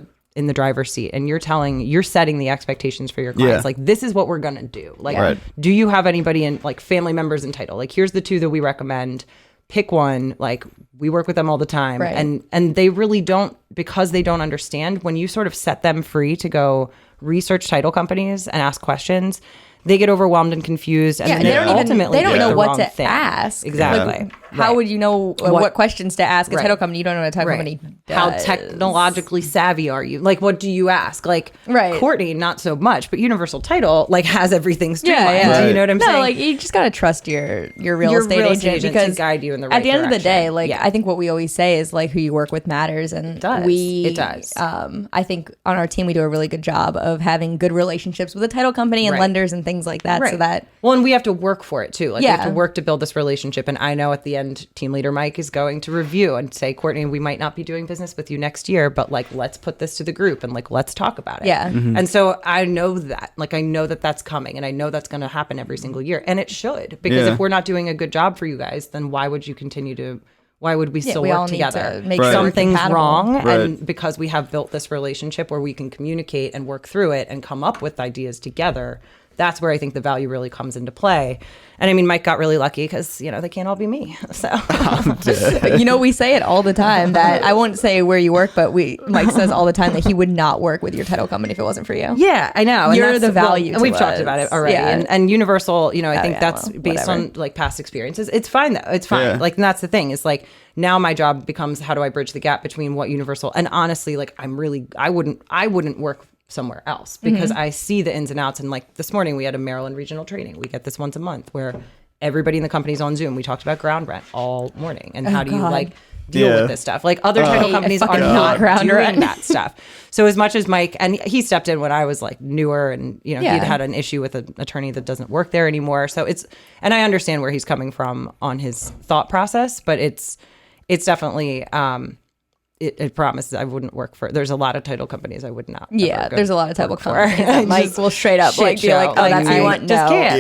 the driver's seat and you're setting the expectations for your clients. Like, this is what we're going to do. Like, do you have anybody in like family members in title? Like, here's the 2 that we recommend. Pick one. Like, we work with them all the time. And they really don't, because they don't understand, when you sort of set them free to go research title companies and ask questions, they get overwhelmed and confused, and they don't know what to ask. Exactly. Like, how would you know what questions to ask a title company? You don't know what a title company does. How technologically savvy are you? Like, what do you ask? Like, Courtney, not so much, but Universal Title like has everything streamlined. You know what I'm saying? No, like you just gotta trust your real estate agent because to guide you in the right at the end of the day, like Yeah. I think what we always say is like who you work with matters, and it does. I think on our team we do a really good job of having good relationships with the title company and lenders and things like that. So that and we have to work for it too. Like we have to work to build this relationship. And I know at the end, team leader Mike is going to review and say, Courtney, we might not be doing business with you next year, but like let's put this to the group and like let's talk about it. Yeah. Mm-hmm. And so I know that, like I know that that's coming, and I know that's going to happen every single year, and it should, because if we're not doing a good job for you guys, then why would you continue to? Why would we still work together? Make sure something's wrong, and because we have built this relationship where we can communicate and work through it and come up with ideas together, that's where I think the value really comes into play. And I mean, Mike got really lucky because, they can't all be me. So, we say it all the time that I won't say where you work, but Mike says all the time that he would not work with your title company if it wasn't for you. Yeah, I know. You're the value. And we've talked about it already. Yeah. And Universal, I think that's based on like past experiences. It's fine though. It's fine. Yeah. Like, and that's the thing. It's like now my job becomes how do I bridge the gap between what Universal, and honestly, like I wouldn't work somewhere else because I see the ins and outs. And like this morning we had a Maryland regional training. We get this once a month where everybody in the company's on Zoom. We talked about ground rent all morning and how do you like deal with this stuff. Like other title companies are not doing that stuff. So as much as Mike, and he stepped in when I was like newer and he'd had an issue with an attorney that doesn't work there anymore. So and I understand where he's coming from on his thought process, but it's definitely, it promises I wouldn't work for. There's a lot of title companies I would not. There's a lot of title companies that Mike will straight up like be like, oh, that's what you want. Just can't.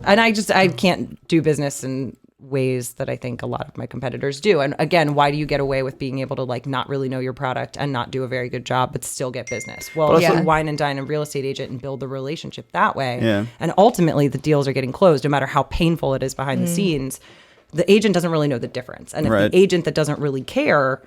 Yeah. I can't do business in ways that I think a lot of my competitors do. And again, why do you get away with being able to like not really know your product and not do a very good job, but still get business? Well, wine and dine a real estate agent and build the relationship that way. Yeah. And ultimately, the deals are getting closed, no matter how painful it is behind the scenes. The agent doesn't really know the difference, and if the agent that doesn't really care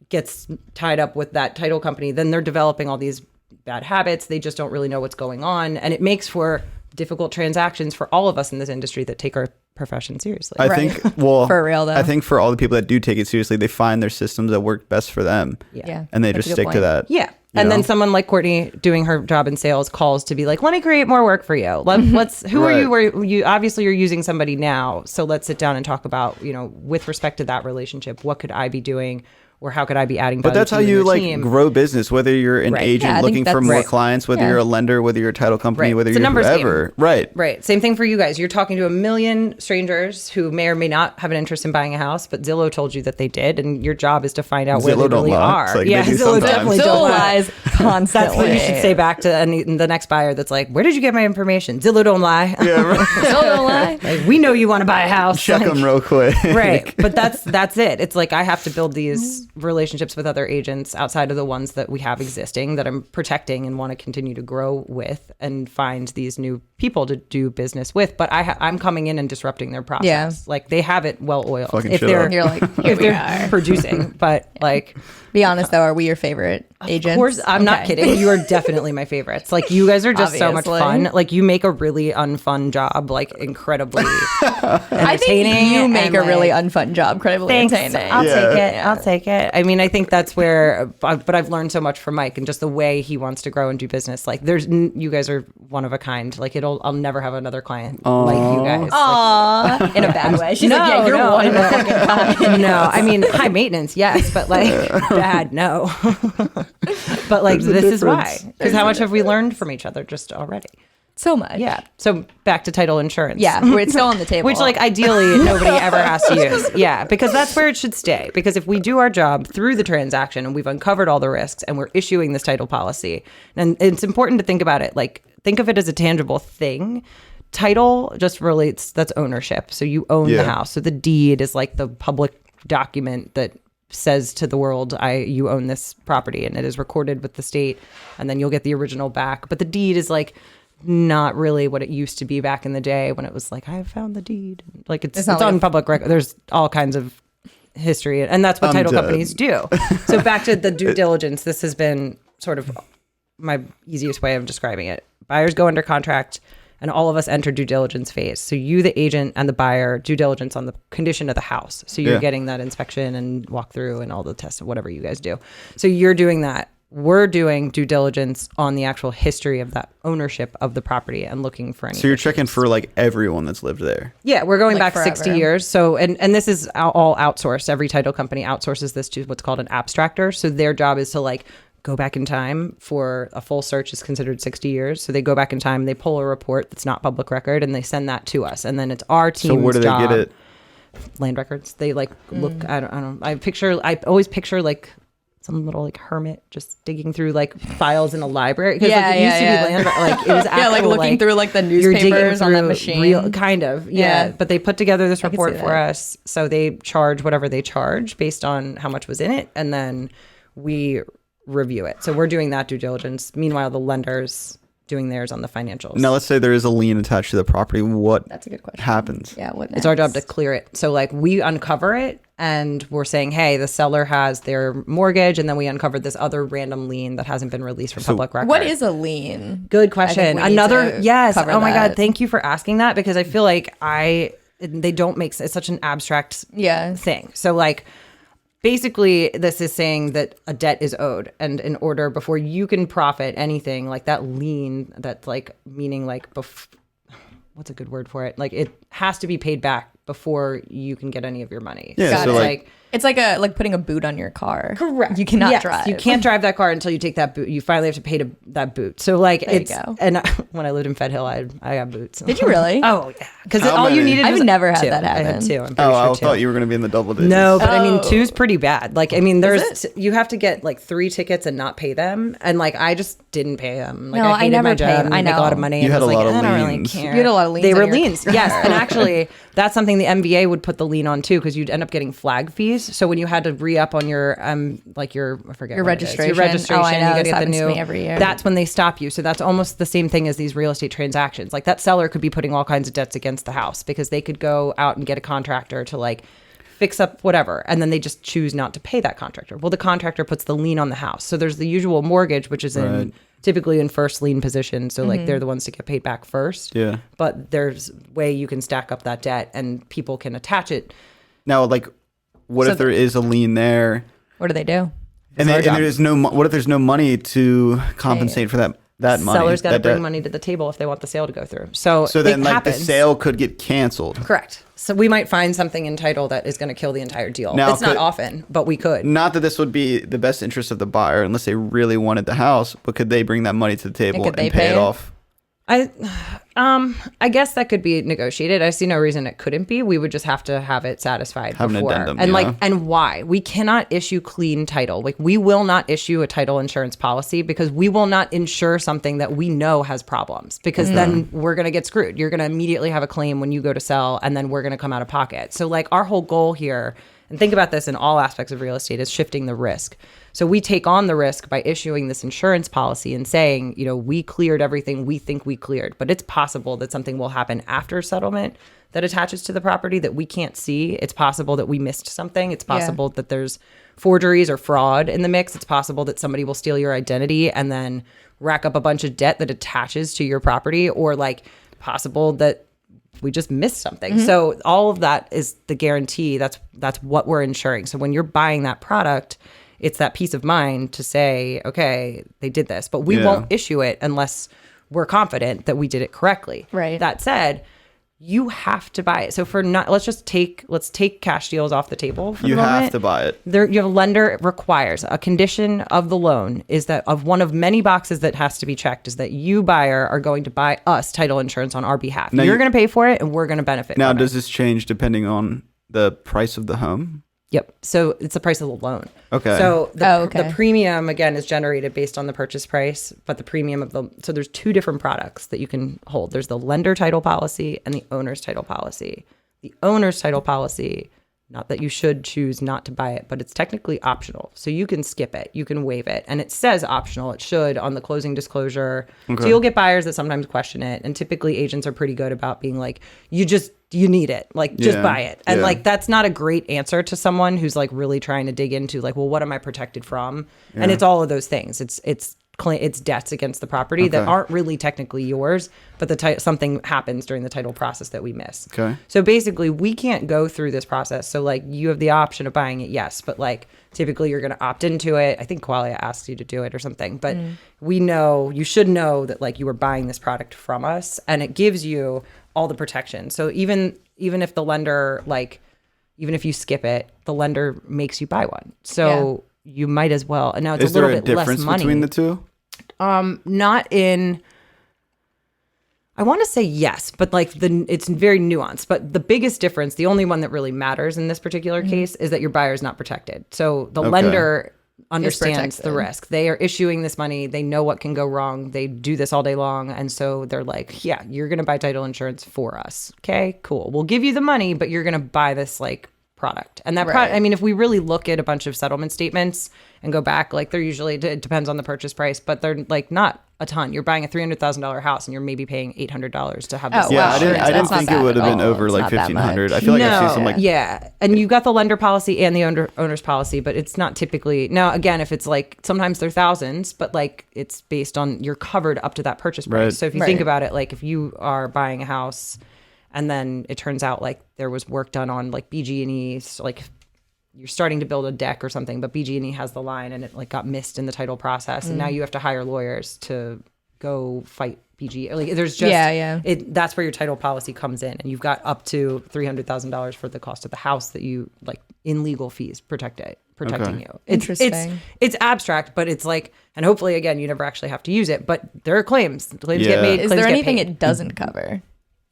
gets tied up with that title company, then they're developing all these bad habits. They just don't really know what's going on. And it makes for difficult transactions for all of us in this industry that take our profession seriously. I think, well, For real, though. I think for all the people that do take it seriously, they find their systems that work best for them. Yeah. And they That's just a good stick to point. that. Yeah. you And know? then someone like Courtney doing her job in sales calls to be like, let me create more work for you. Let's who are you? Where you obviously you're using somebody now. So let's sit down and talk about, with respect to that relationship, what could I be doing? Or how could I be adding value But that's to how you you and your team? grow business, whether you're an Right. agent Yeah, I think looking for that's more right. clients, whether Yeah. you're a lender, whether you're a title company, Right. whether It's a you're numbers whoever. game. Right. Right. Same thing for you guys. You're talking to a million strangers who may or may not have an interest in buying a house, but Zillow told you that they did, and your job is to find out where Zillow they don't really lie. are. It's like Yeah, they do Zillow sometimes. definitely Zillow don't lie. lies constantly. That's what you should say back to the next buyer that's like, where did you get my information? Zillow don't lie. Yeah, right. Zillow don't lie. Like, we know you want to buy a house. Check Like, them real quick. right. But that's it. It's like I have to build these relationships with other agents outside of the ones that we have existing that I'm protecting and want to continue to grow with, and find these new people to do business with. But I'm coming in and disrupting their process. Yeah. Like they have it well oiled. Fucking If shut they're up. You're like, here if we they're are. producing, but like. Be honest though, are we your favorite agents? Of course, I'm not Okay. kidding. You are definitely my favorites. Like you guys are just so much Obviously. fun. Like you make a really unfun job, like incredibly I entertaining. think you make and, a really like, unfun job, incredibly Thanks. entertaining. I'll Yeah. take it. I'll take it. I mean, I think that's where, but I've learned so much from Mike and just the way he wants to grow and do business. Like, you guys are one of a kind. Like, I'll never have another client like you guys. Aw, in a bad way. She's like, yeah, you're one of a fucking kind. No, I mean high maintenance, yes, but like bad, no. But like There's a this is why, difference. because how much have we learned from each other just already? So much. Yeah. So back to title insurance. Yeah, where it's still on the table. Which, like, ideally, nobody ever has to use. Yeah, because that's where it should stay. Because if we do our job through the transaction and we've uncovered all the risks and we're issuing this title policy, and it's important to think about it, like, think of it as a tangible thing. Title just relates, that's ownership. So you own the house. So the deed is like the public document that says to the world, you own this property, and it is recorded with the state, and then you'll get the original back. But the deed is like not really what it used to be back in the day when it was like, I found the deed. Like it's not like on public record. There's all kinds of history, and that's what title companies do. So back to the due diligence, this has been sort of my easiest way of describing it. Buyers go under contract, and all of us enter due diligence phase. So you, the agent, and the buyer, due diligence on the condition of the house. So you're getting that inspection and walkthrough and all the tests and whatever you guys do. So you're doing that. We're doing due diligence on the actual history of that ownership of the property and looking for any. So you're checking for like everyone that's lived there. Yeah, we're going Like back 60 forever. years. So, and this is all outsourced. Every title company outsources this to what's called an abstractor. So their job is to like go back in time. For a full search is considered 60 years. So they go back in time, they pull a report that's not public record, and they send that to us. And then it's our team's So where do they job. get it? Land records. They like look, I don't I always picture like some little like hermit just digging through like files in a library. Because like, it used to be land, like it was actual, yeah, like looking through like the you're digging newspapers on that through machine. real, kind of, yeah. Yeah. But they put together this I can report see for that. us. So they charge whatever they charge based on how much was in it. And then we review it. So we're doing that due diligence. Meanwhile, the lender's doing theirs on the financials. Now, let's say there is a lien attached to the property. What That's a good question. happens? Yeah, what It's our job to next? clear it. So like we uncover it and we're saying, hey, the seller has their mortgage, and then we uncovered this other random lien that hasn't been released from public record. What is a lien? Good I think question. we need Another, to yes. cover Oh my God. that. Thank you for asking that, because I feel like they don't make it's such an abstract Yeah. thing. So like basically this is saying that a debt is owed, and in order before you can profit anything, like that lien, that's like meaning like what's a good word for it? Like it has to be paid back before you can get any of your money. Yeah, So so it's like- It's like putting a boot on your car. Correct. You cannot Yes, drive. You can't drive that car until you take that boot. You finally have to pay that boot. So like There you it's go. and when I lived in Fed Hill, I got boots. Did you really? Oh yeah, because How all you many? needed. I've was never had two. that I had happen. two. I'm pretty Oh, I sure thought two. you were going to be in the double digits. No, but I mean, Oh. two's pretty bad. Like, I mean, there's Is you have to get like 3 tickets and not pay them, and like I just didn't pay them. Like No, I I hated never my paid job. them. And I I make a lot of know. money. You and had I was a like, lot of I don't really liens. care. You had a lot of liens They on were your liens, car. yes. And actually, that's something the MBA would put the lien on too, because you'd end up getting flag fees. So when you had to re-up on your like your I forget Your what it is. registration. Your registration, Oh, I know. you gotta This get the happens to new. me every year. That's when they stop you. So that's almost the same thing as these real estate transactions. Like that seller could be putting all kinds of debts against the house because they could go out and get a contractor to like fix up whatever, and then they just choose not to pay that contractor. Well, the contractor puts the lien on the house. So there's the usual mortgage, which is typically in first lien position. So like they're the ones to get paid back first. Yeah. But there's way you can stack up that debt and people can attach it. Now, like, what if there is a lien there? What do they do? And there is what if there's no money to compensate for that money? Sellers got to bring money to the table if they want the sale to go through. So then like the sale could get canceled. Correct. So we might find something in title that is going to kill the entire deal. Now, it's not often, but we could. Not that this would be the best interest of the buyer unless they really wanted the house, but could they bring that money to the table and pay it off? I guess that could be negotiated. I see no reason it couldn't be. We would just have to have it satisfied before. An addendum, and why? We cannot issue clean title. Like we will not issue a title insurance policy because we will not insure something that we know has problems because then we're going to get screwed. You're going to immediately have a claim when you go to sell and then we're going to come out of pocket. So like our whole goal here, and think about this in all aspects of real estate, is shifting the risk. So we take on the risk by issuing this insurance policy and saying, we cleared everything we think we cleared, but it's possible that something will happen after settlement that attaches to the property that we can't see. It's possible that we missed something. It's possible that there's forgeries or fraud in the mix. It's possible that somebody will steal your identity and then rack up a bunch of debt that attaches to your property, or like possible that we just missed something. So all of that is the guarantee. That's what we're insuring. So when you're buying that product, it's that peace of mind to say, okay, they did this, but we won't issue it unless we're confident that we did it correctly. Right. That said, you have to buy it. So let's take cash deals off the table for the moment. You have to buy it. Your lender requires a condition of the loan is that of one of many boxes that has to be checked is that you buyer are going to buy us title insurance on our behalf. Now you're going to pay for it and we're going to benefit. Now, does this change depending on the price of the home? Yep. So it's the price of the loan. Okay. So the premium, again, is generated based on the purchase price, but the premium so there's two different products that you can hold. There's the lender title policy and the owner's title policy. The owner's title policy, not that you should choose not to buy it, but it's technically optional. So you can skip it. You can waive it. And it says optional. It should on the closing disclosure. Okay. So you'll get buyers that sometimes question it. And typically agents are pretty good about being like, you need it. Like, just buy it. And like, that's not a great answer to someone who's like really trying to dig into like, well, what am I protected from? Yeah. And it's all of those things. It's debts against the property that aren't really technically yours, but something happens during the title process that we miss. Okay. So basically, we can't go through this process. So like, you have the option of buying it, yes, but like typically you're going to opt into it. I think Qualia asks you to do it or something, but you should know that like you were buying this product from us, and it gives you all the protection. So even if the lender even if you skip it, the lender makes you buy one. So you might as well. And now it's a little bit less money. Is there a difference between the two? Not in. I want to say yes, but like it's very nuanced. But the biggest difference, the only one that really matters in this particular case, is that your buyer is not protected. So the lender understands the risk. They are issuing this money. They know what can go wrong. They do this all day long. And so they're like, yeah, you're going to buy title insurance for us. Okay, cool. We'll give you the money, but you're going to buy this like product. And that I mean, if we really look at a bunch of settlement statements and go back, like they're usually, it depends on the purchase price, but they're like not a ton. You're buying a $300,000 house and you're maybe paying $800 to have this. I didn't think it would have been over like $1,500. I feel like I've seen some like and you got the lender policy and the owner's policy, but it's not typically. Now again, if it's like sometimes they're thousands, but like it's based on you're covered up to that purchase price. Right. So if you think about it, like if you are buying a house and then it turns out like there was work done on like BG&E, like you're starting to build a deck or something, but BG&E has the line and it like got missed in the title process, and now you have to hire lawyers to go fight BG. Like there's just that's where your title policy comes in, and you've got up to $300,000 for the cost of the house that you like in legal fees protecting you. Interesting. It's abstract, but it's like, and hopefully again you never actually have to use it, but there are claims. Claims get made. Is there anything it doesn't cover?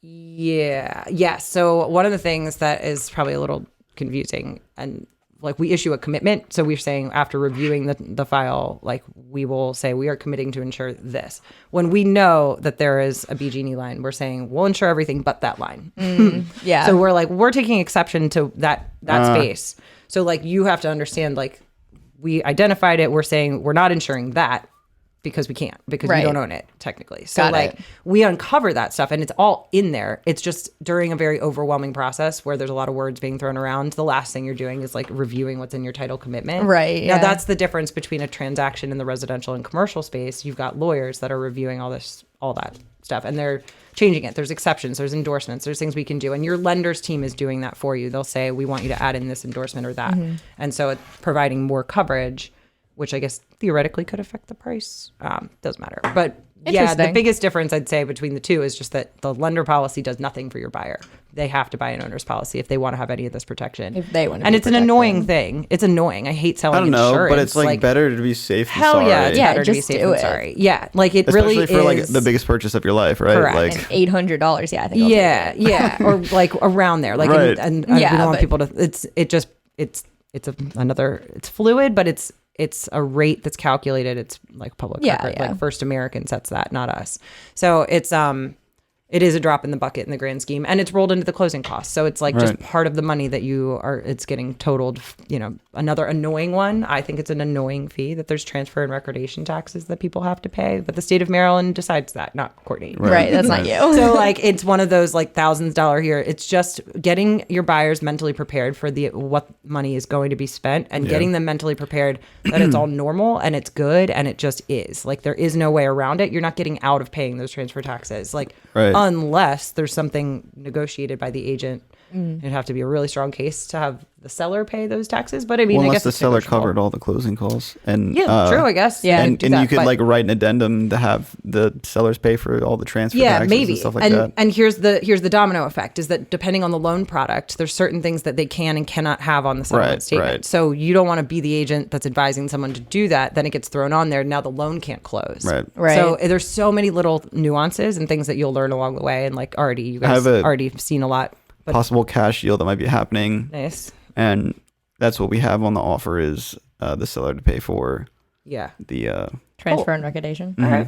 Yeah. So one of the things that is probably a little confusing, and like we issue a commitment. So we're saying after reviewing the file, like we will say we are committing to insure this. When we know that there is a BG&E line, we're saying we'll insure everything but that line. So we're like, we're taking exception to that space. So like you have to understand, like we identified it. We're saying we're not insuring that. because we can't, because Right. we don't own it technically. So Got like it. we uncover that stuff and it's all in there. It's just during a very overwhelming process where there's a lot of words being thrown around. The last thing you're doing is like reviewing what's in your title commitment. Right, Now yeah. that's the difference between a transaction in the residential and commercial space. You've got lawyers that are reviewing all that stuff, and they're changing it. There's exceptions, there's endorsements, there's things we can do, and your lender's team is doing that for you. They'll say, we want you to add in this endorsement or that. And so it's providing more coverage, which I guess theoretically could affect the price. Doesn't matter. But yeah, the Interesting. biggest difference I'd say between the two is just that the lender policy does nothing for your buyer. They have to buy an owner's policy if they want to have any of this protection. If they want to and be it's an protected. annoying thing. It's annoying. I hate selling I don't know, insurance. but it's like better to be safe than hell sorry. yeah, it's Yeah, better to be just safe do than it. sorry. Yeah, like it Especially really for like is the biggest purchase of your life, right? Correct. Like $800. Yeah, I think. I'll yeah, take it. yeah, or like around there. Like, Right. and Yeah, we don't want but- people to. It's fluid, but it's a rate that's calculated. It's like public Yeah, record. yeah. Like First American sets that, not us. So it is a drop in the bucket in the grand scheme, and it's rolled into the closing costs. So it's like just Right. part of the money that it's getting totaled. You know, another annoying one. I think it's an annoying fee that there's transfer and recordation taxes that people have to pay, but the state of Maryland decides that, not Courtney. Right, that's not you. So like it's one of those like $1,000s here. It's just getting your buyers mentally prepared for what money is going to be spent, and getting them mentally prepared that it's all normal and it's good and it just is. Like there is no way around it. You're not getting out of paying those transfer taxes. Like Right. unless there's something negotiated by the agent. It'd have to be a really strong case to have the seller pay those taxes. But I mean, I unless guess the it's seller negotiable. covered all the closing costs, and Yeah, true. I guess. Yeah. and do you that, could but- like write an addendum to have the sellers pay for all the transfer yeah, taxes maybe. and stuff like that. And here's the domino effect is that depending on the loan product, there's certain things that they can and cannot have on the settlement Right, statement. right. So you don't want to be the agent that's advising someone to do that. Then it gets thrown on there. Now the loan can't close. Right. Right. So there's so many little nuances and things that you'll learn along the way. And like you guys have a- already seen a lot. But Possible cash yield that might be happening, nice. and that's what we have on the offer is the seller to pay for Yeah. the. Transfer and recordation. All right.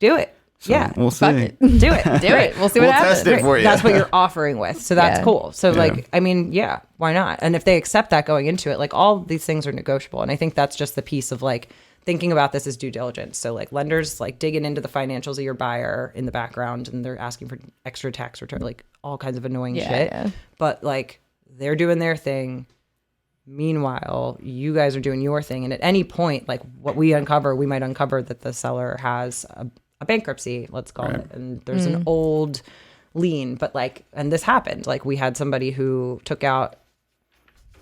Do it. So yeah. we'll see. Fuck it. Do it. Do it. We'll see what We'll happens. test it for you. That's what you're offering with. So that's Yeah. cool. So Yeah. like, I mean, yeah, why not? And if they accept that going into it, like all these things are negotiable. And I think that's just the piece of like thinking about this as due diligence. So like lenders like digging into the financials of your buyer in the background, and they're asking for extra tax return, like all kinds of annoying Yeah, shit. yeah. But like they're doing their thing. Meanwhile, you guys are doing your thing. And at any point, like what we might uncover that the seller has a bankruptcy, let's call it. And there's an old lien, but like, and this happened. Like we had somebody who took out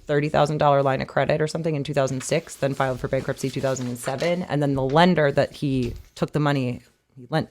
$30,000 line of credit or something in 2006, then filed for bankruptcy 2007. And then the lender that he took the money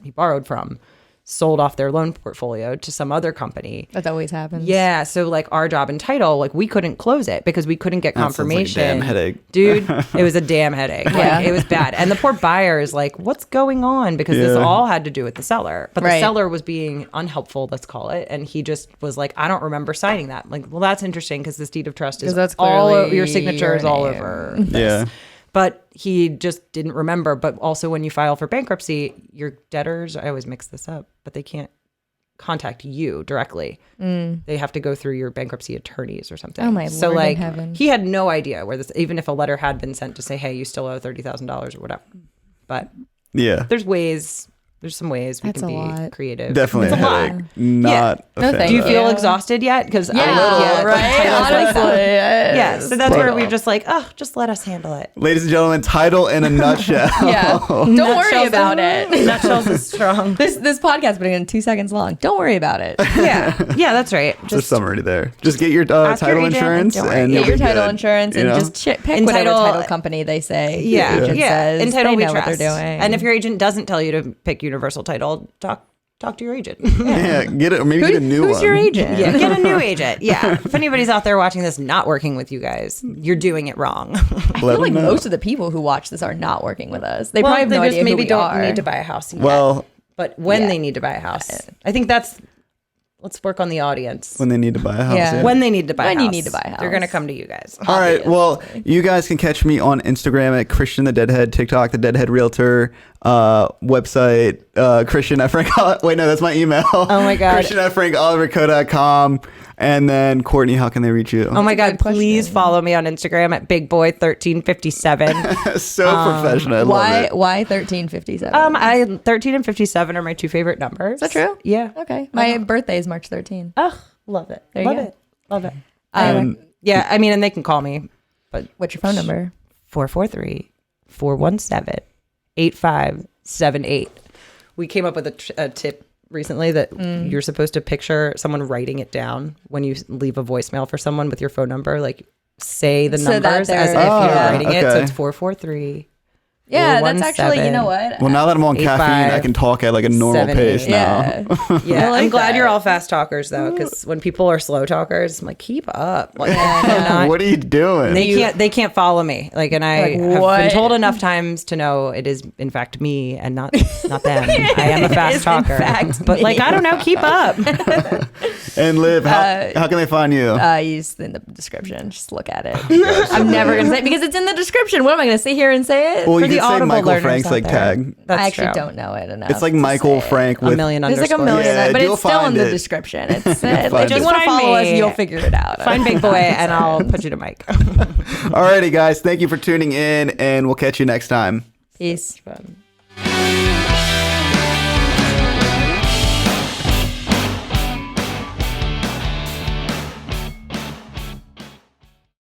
he borrowed from sold off their loan portfolio to some other company. That always happens. Yeah, so like our job and title, like we couldn't close it because we couldn't get That sounds like a confirmation. damn headache. Dude, it was a damn headache. Like, Yeah. it was bad. And the poor buyer is like, what's going on? Because this Yeah. all had to do with the seller. But the Right. seller was being unhelpful, let's call it. And he just was like, I don't remember signing that. Like, well, that's interesting because this deed of trust is 'Cause that's all clearly your signature is all your over name. this. Yeah. But he just didn't remember. But also when you file for bankruptcy, your debtors, I always mix this up, but they can't contact you directly. They have to go through your bankruptcy attorneys or something. Oh, my so Lord in like heaven. he had no idea where this, even if a letter had been sent to say, hey, you still owe $30,000 or whatever. But Yeah. there's some ways we That's can a be lot. creative. Definitely a It's a lot. headache. Not a No, fan thank Do you of feel Yeah. exhausted yet? Because Yeah, right? Honestly, Yeah, so that's where But- we're just like, oh, just let us handle it. Ladies and gentlemen, title in a nutshell. Yeah. Don't worry Nutshells about it. Nutshells is strong. This podcast been in 2 seconds long. Don't worry about it. Yeah, that's right. There's a summary there. Just get your ask your title agent insurance and don't worry. and Get you'll your be title good, insurance you and know? just pick And whatever title- title company they say. Yeah, your agent says. And title they we know trust. what they're doing. And if your agent doesn't tell you to pick Universal Title, talk to your agent. Yeah, get it, or maybe get a new who's one. your agent? Yeah, get a new agent. Yeah. If anybody's out there watching this not working with you guys, you're doing it wrong. I Let feel like them know. most of the people who watch this are not working with us. They probably have no they just idea maybe who we don't are. need to buy a house yet. Well, but when Yeah. they need to buy a house, I think let's work on the audience. when they need to buy a house. Yeah. yeah. When they need to buy a When house. you need to buy a They're going to house. come to you guys. All right. Well, you guys can catch me on Instagram at Christian the Deadhead, TikTok the Deadhead Realtor. website, Christian at Frank. Wait, no, that's my email. Oh my God. Christian at frankoliverco.com. And then Courtney, how can they reach you? Oh my God, please follow me on Instagram at bigboy1357. So professional. I love it. Why 1357? 13 and 57 are my two favorite numbers. Is that true? Yeah. Okay. My birthday is March 13. Oh, love it. There you Love go. it. Love it. And- Yeah, I mean, and they can call me, but What's your phone number? 443-417-8578. We came up with a tip recently that you're supposed to picture someone writing it down when you leave a voicemail for someone with your phone number. Like, say the So that numbers as if they're- you're writing it. So okay. it's 443. Yeah, that's actually, you know what? Well, now that I'm on caffeine, I can talk at like a normal 7, pace 8. now. Yeah, like I'm glad that. you're all fast talkers though, because when people are slow talkers, I'm like, keep up. Like, What are you doing? they can't follow me. Like, and I Like, have what? been told enough times to know it is in fact me and not them. I am a fast is, in talker, fact, but me. like, I don't know, keep up. And Liv, how can they find you? Use in the description. Just look at it. I'm never gonna say it because it's in the description. What am I gonna sit here and say it? Well, for you the could say Audible Michael learners Frank's out like there. tag. That's I actually true. don't know it enough. It's like to Michael say it. Frank A with million There's like a underscores. million, Yeah, but you'll it's still in find the it. description. It's if find you just it. want to Find follow us, me. you'll figure it out. Find Big Boy and I'll put you to Mike. Alrighty, guys. Thank you for tuning in, and we'll catch you next time. Peace. Fun.